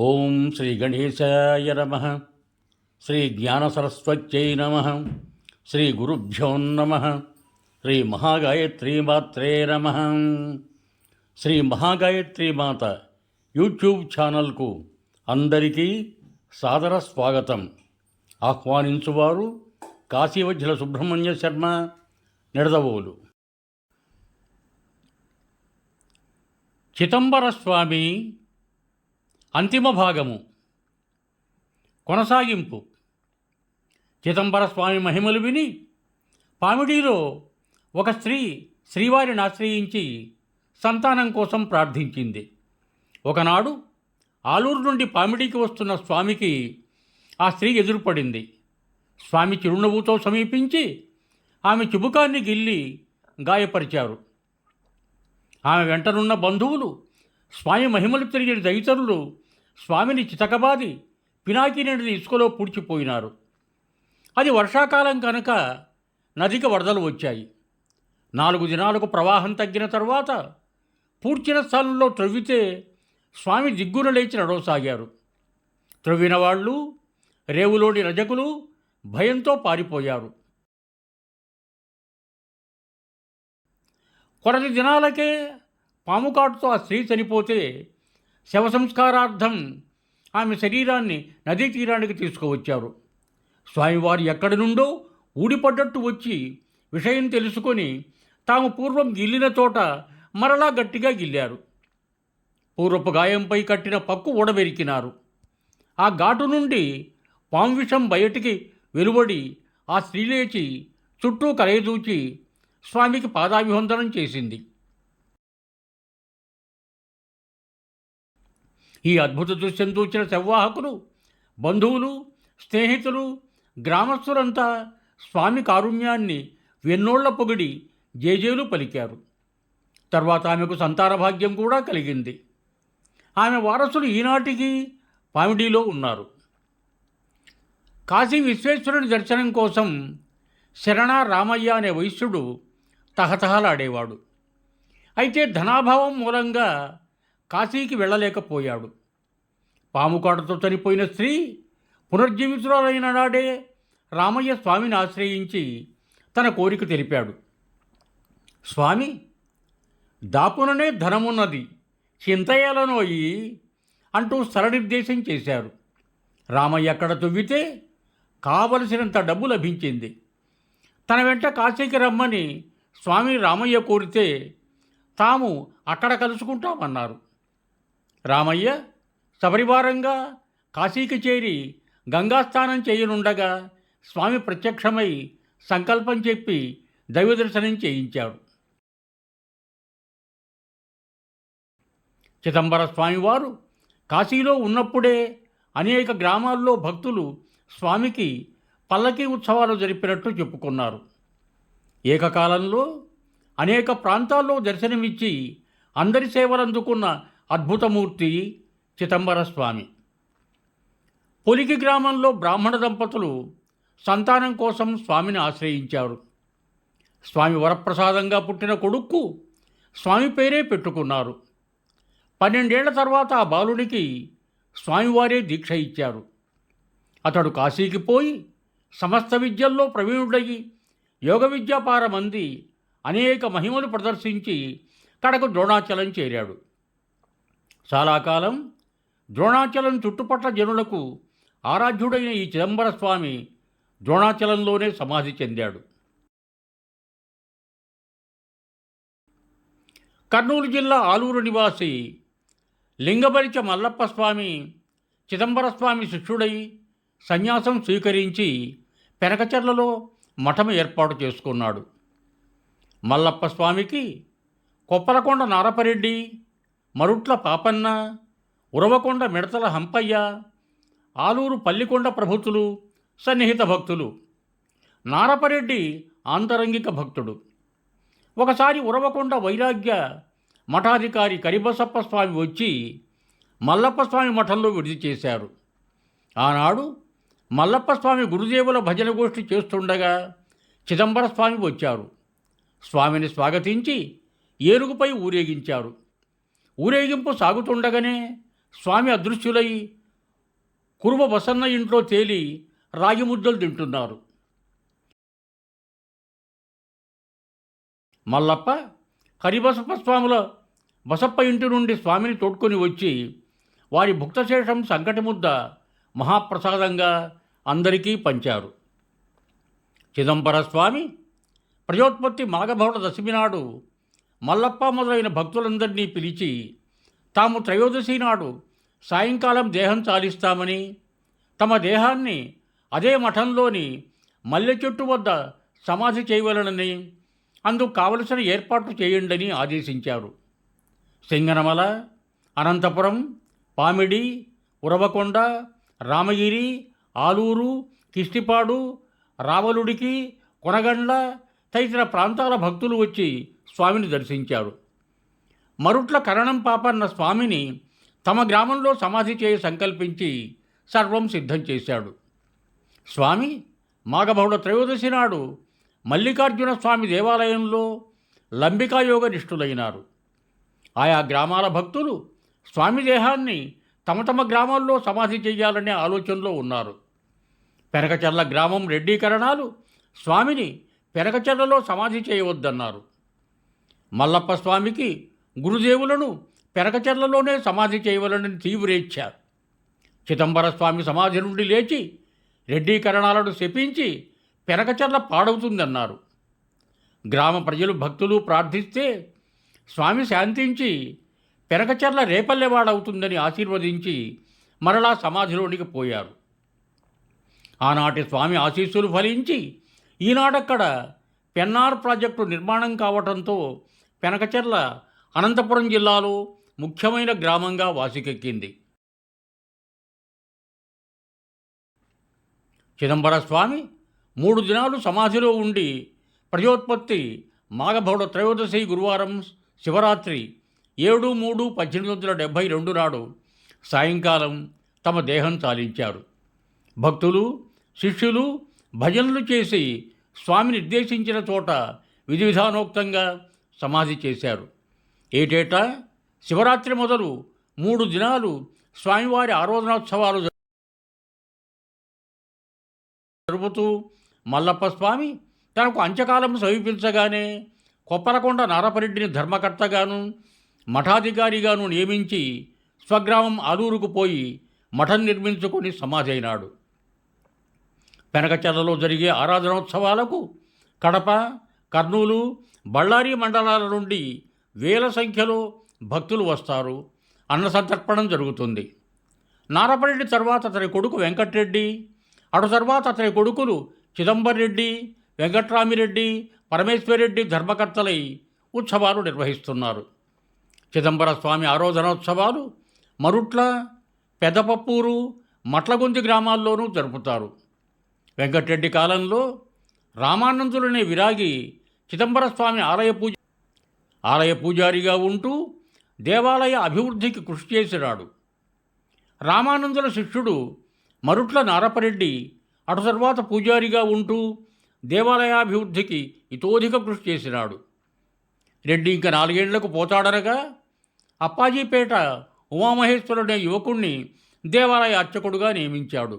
ఓం శ్రీ గణేశాయ నమః. శ్రీ జ్ఞానసరస్వత్యై నమః. శ్రీ గురుభ్యో నమః. శ్రీ మహాగాయత్రీమాత్రే నమః. శ్రీ మహాగాయత్రీమాత యూట్యూబ్ ఛానల్కు అందరికీ సాదర స్వాగతం. ఆహ్వానించువారు కాశీవజ్జల సుబ్రహ్మణ్య శర్మ, నిడదవోలు. చిదంబర స్వామి అంతిమ భాగము కొనసాగింపు. చిదంబర స్వామి మహిమలు విని పామిడిలో ఒక స్త్రీ శ్రీవారిని ఆశ్రయించి సంతానం కోసం ప్రార్థించింది. ఒకనాడు ఆలూరు నుండి పామిడికి వస్తున్న స్వామికి ఆ స్త్రీ ఎదురుపడింది. స్వామి చిరునవ్వుతో సమీపించి ఆమె చుబుకాన్ని గిల్లి గాయపరిచారు. ఆమె వెంటనున్న బంధువులు, స్వామి మహిమలు తెలియని దైతరులు స్వామిని చితకబాది పినాకి నిండిన ఇసుకలో పూడ్చిపోయినారు. అది వర్షాకాలం కనుక నదికి వరదలు వచ్చాయి. 4 దినాలకు ప్రవాహం తగ్గిన తర్వాత పూడ్చిన స్థలంలో త్రవ్వితే స్వామి దిగ్గున లేచి నడవసాగారు. త్రవ్విన వాళ్ళు, రేవులోని రజకులు భయంతో పారిపోయారు. కొరది దినాలకే పాముకాటుతో ఆ స్త్రీ చనిపోతే శవ సంస్కారార్థం ఆమె శరీరాన్ని నదీ తీరానికి తీసుకువచ్చారు. స్వామివారు ఎక్కడి నుండో ఊడిపడ్డట్టు వచ్చి విషయం తెలుసుకొని తాము పూర్వం గిల్లిన చోట మరలా గట్టిగా గిల్లారు. పూర్వపు గాయంపై కట్టిన పక్కు ఊడబెరికినారు. ఆ ఘాటు నుండి పాము విషం బయటికి వెలువడి ఆ స్త్రీ లేచి చుట్టూ కలయదూచి స్వామికి పాదాభివందనం చేసింది. ఈ అద్భుత దృశ్యం చూసిన శవ్వాహకులు, బంధువులు, స్నేహితులు, గ్రామస్తులంతా స్వామి కారుణ్యాన్ని వెన్నోళ్ల పొగిడి జేజేలు పలికారు. తర్వాత ఆమెకు సంతాన భాగ్యం కూడా కలిగింది. ఆమె వారసులు ఈనాటికి పామిడిలో ఉన్నారు. కాశీ విశ్వేశ్వరుని దర్శనం కోసం శరణ రామయ్య అనే వైశ్యుడు తహతహలాడేవాడు. అయితే ధనాభావం మూలంగా కాశీకి వెళ్ళలేకపోయాడు. పాముకాటుతో చనిపోయిన స్త్రీ పునర్జీవితురాలైన నాడే రామయ్య స్వామిని ఆశ్రయించి తన కోరిక తెలిపాడు. స్వామి, దాపుననే ధనమున్నది, చింతయాలనోయి అంటూ స్థలనిర్దేశం చేశారు. రామయ్య అక్కడ తవ్వితే కావలసినంత డబ్బు లభించింది. తన వెంట కాశీకి రమ్మని స్వామి రామయ్య కోరితే తాము అక్కడ కలుసుకుంటామన్నారు. రామయ్య సపరివారంగా కాశీకి చేరి గంగాస్నానం చేయనుండగా స్వామి ప్రత్యక్షమై సంకల్పం చెప్పి దైవదర్శనం చేయించాడు. చిదంబర స్వామివారు కాశీలో ఉన్నప్పుడే అనేక గ్రామాల్లో భక్తులు స్వామికి పల్లకీ ఉత్సవాలు జరిపినట్టు చెప్పుకున్నారు. ఏకకాలంలో అనేక ప్రాంతాల్లో దర్శనమిచ్చి అందరి సేవలందుకున్న అద్భుతమూర్తి చిదంబర స్వామి. పొలికి గ్రామంలో బ్రాహ్మణ దంపతులు సంతానం కోసం స్వామిని ఆశ్రయించారు. స్వామి వరప్రసాదంగా పుట్టిన కొడుక్కు స్వామి పేరే పెట్టుకున్నారు. 12 ఏళ్ల తర్వాత ఆ బాలునికి స్వామివారే దీక్ష ఇచ్చారు. అతడు కాశీకి పోయి సమస్త విద్యల్లో ప్రవీణుడయి యోగ విద్యాపారమంది అనేక మహిమలు ప్రదర్శించి కడకు ద్రోణాచలం చేరాడు. చాలా కాలం ద్రోణాచలం చుట్టుపట్ల జనులకు ఆరాధ్యుడైన ఈ చిదంబర స్వామి ద్రోణాచలంలోనే సమాధి చెందాడు. కర్నూలు జిల్లా ఆలూరు నివాసి లింగబరిచ మల్లప్ప స్వామి చిదంబర స్వామి శిష్యుడై సన్యాసం స్వీకరించి పెనకచెర్లలో మఠం ఏర్పాటు చేసుకున్నాడు. మల్లప్ప స్వామికి కొప్పలకొండ నారపరెడ్డి, మరుట్ల పాపన్న, ఉరవకొండ మిడతల హంపయ్య, ఆలూరు పల్లికొండ ప్రభుతులు సన్నిహిత భక్తులు. నారపరెడ్డి ఆంతరంగిక భక్తుడు. ఒకసారి ఉరవకొండ వైరాగ్య మఠాధికారి కరిబసప్ప స్వామి వచ్చి మల్లప్ప స్వామి మఠంలో విడిది చేశారు. ఆనాడు మల్లప్ప స్వామి గురుదేవుల భజన గోష్ఠి చేస్తుండగా చిదంబర స్వామి వచ్చారు. స్వామిని స్వాగతించి ఏనుగుపై ఊరేగించారు. ఊరేగింపు సాగుతుండగానే స్వామి అదృశ్యులై కురువ బసన్న ఇంట్లో తేలి రాగి ముద్దలు తింటున్నారు. మల్లప్ప కరిబసప్ప స్వాముల బసప్ప ఇంటి నుండి స్వామిని తోడ్కొని వచ్చి వారి భుక్తశేషం సంకటి ముద్ద మహాప్రసాదంగా అందరికీ పంచారు. చిదంబర స్వామి ప్రజోత్పత్తి మాఘబహుళ దశమి నాడు మల్లప్ప మొదలైన భక్తులందరినీ పిలిచి తాము త్రయోదశి నాడు సాయంకాలం దేహం చాలిస్తామని, తమ దేహాన్ని అదే మఠంలోని మల్లె చెట్టు వద్ద సమాధి చేయవలనని, అందుకు కావలసిన ఏర్పాట్లు చేయండని ఆదేశించారు. సింగనమల, అనంతపురం, పామిడి, ఉరవకొండ, రామగిరి, ఆలూరు, కిష్టిపాడు, రావలుడికి, కొనగండ్ల తదితర ప్రాంతాల భక్తులు వచ్చి స్వామిని దర్శించారు. మరుట్ల కరణం పాపన్న స్వామిని తమ గ్రామంలో సమాధి చేయ సంకల్పించి సర్వం సిద్ధం చేశాడు. స్వామి మాఘబహుళ త్రయోదశి నాడు మల్లికార్జున స్వామి దేవాలయంలో లంబికాయోగ నిష్ఠులైనారు. ఆయా గ్రామాల భక్తులు స్వామి దేహాన్ని తమ తమ గ్రామాల్లో సమాధి చేయాలనే ఆలోచనలో ఉన్నారు. పెనకచర్ల గ్రామం రెడ్డీకరణాలు స్వామిని పెనకచర్లలో సమాధి చేయవద్దన్నారు. మల్లప్ప స్వామికి గురుదేవులను పెనకచర్లలోనే సమాధి చేయవలనని తీవ్రేచ్ఛ. చిదంబర స్వామి సమాధి నుండి లేచి రెడ్డీకరణాలను శపించి పెనకచర్ల పాడవుతుందన్నారు. గ్రామ ప్రజలు భక్తులు ప్రార్థిస్తే స్వామి శాంతించి పెనకచర్ల రేపల్లెవాడవుతుందని ఆశీర్వదించి మరలా సమాధిలోనికి పోయారు. ఆనాటి స్వామి ఆశీస్సులు ఫలించి ఈనాడక్కడ పెన్నార్ ప్రాజెక్టు నిర్మాణం కావటంతో పెనకచర్ల అనంతపురం జిల్లాలో ముఖ్యమైన గ్రామంగా వాసికెక్కింది. చిదంబర స్వామి 3 దినాలు సమాధిలో ఉండి ప్రజోత్పత్తి మాఘబహుళ త్రయోదశి గురువారం శివరాత్రి 7/3/1872 నాడు సాయంకాలం తమ దేహం చాలించారు. భక్తులు శిష్యులు భజనలు చేసి స్వామి నిర్దేశించిన చోట విధి విధానోక్తంగా సమాధి చేశారు. ఏటేటా శివరాత్రి మొదలు 3 దినాలు స్వామివారి ఆరాధనోత్సవాలు జరుపుతూ మల్లప్ప స్వామి తనకు అంత్యకాలం సమీపించగానే కొప్పలకొండ నారపరెడ్డిని ధర్మకర్తగాను మఠాధికారిగాను నియమించి స్వగ్రామం ఆలూరుకు పోయి మఠం నిర్మించుకొని సమాధి అయినాడు. పెనకచర్లలో జరిగే ఆరాధనోత్సవాలకు కడప, కర్నూలు, బళ్ళారి మండలాల నుండి వేల సంఖ్యలో భక్తులు వస్తారు. అన్న సంతర్పణం జరుగుతుంది. నారపరెడ్డి తర్వాత అతని కొడుకు వెంకట్రెడ్డి, అటు తర్వాత అతని కొడుకులు చిదంబరెడ్డి, వెంకట్రామిరెడ్డి, పరమేశ్వరరెడ్డి ధర్మకర్తలై ఉత్సవాలు నిర్వహిస్తున్నారు. చిదంబర స్వామి ఆరాధనోత్సవాలు మరుట్ల, పెదపప్పూరు, మట్లగుంది గ్రామాల్లోనూ జరుపుతారు. వెంకటరెడ్డి కాలంలో రామానందులనే విరాగి చిదంబర స్వామి ఆలయ పూజారిగా ఉంటూ దేవాలయ అభివృద్ధికి కృషి చేసినాడు. రామానందుల శిష్యుడు మరుట్ల నారపరెడ్డి అటు తర్వాత పూజారిగా ఉంటూ దేవాలయాభివృద్ధికి ఇతోధిక కృషి చేసినాడు. రెడ్డి ఇంకా 4 ఏళ్లకు పోతాడనగా అప్పాజీపేట ఉమామహేశ్వరుడనే యువకుణ్ణి దేవాలయ అర్చకుడుగా నియమించాడు.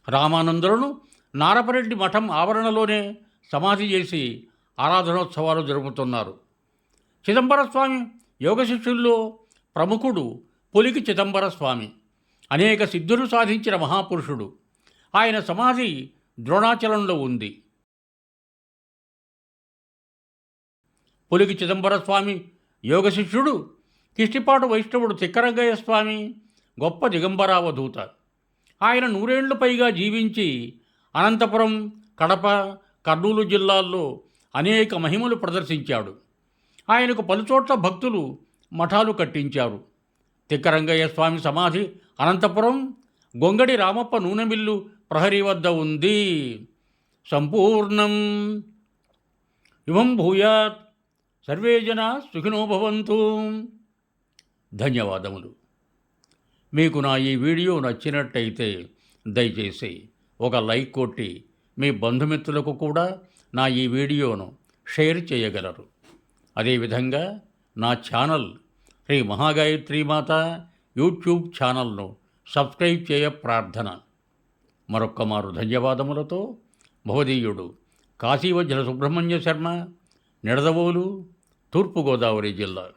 రామానందులను నారపరెడ్డి మఠం ఆవరణలోనే సమాధి చేసి ఆరాధనోత్సవాలు జరుపుతున్నారు. చిదంబర స్వామి యోగ శిష్యుల్లో ప్రముఖుడు పొలికి చిదంబర స్వామి. అనేక సిద్ధులు సాధించిన మహాపురుషుడు. ఆయన సమాధి ద్రోణాచలంలో ఉంది. పొలికి చిదంబర స్వామి యోగ శిష్యుడు కిష్టిపాటు వైష్ణవుడు తిక్కరంగయ్య స్వామి గొప్ప దిగంబరావధూత. ఆయన 100 ఏళ్లు పైగా జీవించి అనంతపురం, కడప, కర్నూలు జిల్లాల్లో అనేక మహిమలు ప్రదర్శించాడు. ఆయనకు పలుచోట్ల భక్తులు మఠాలు కట్టించారు. తిక్కరంగయ్య స్వామి సమాధి అనంతపురం గొంగడి రామప్ప నూనె మిల్లు ప్రహరీ వద్ద ఉంది. సంపూర్ణం. ఇవం భూయాత్. సర్వే జనా సుఖినో భవంతు. ధన్యవాదములు. మీకు నా ఈ వీడియో నచ్చినట్టయితే దయచేసి ఒక లైక్ కొట్టి మీ బంధుమిత్రులకు కూడా నా ఈ వీడియోను షేర్ చేయగలరు. అదేవిధంగా నా ఛానల్ శ్రీ మహాగాయత్రీ మాత యూట్యూబ్ ఛానల్ను సబ్స్క్రైబ్ చేయ ప్రార్థన. మరొక్క మారు ధన్యవాదములతో భవదీయుడు కాశీవజ్ర సుబ్రహ్మణ్య శర్మ, నిడదవోలు, తూర్పుగోదావరి జిల్లా.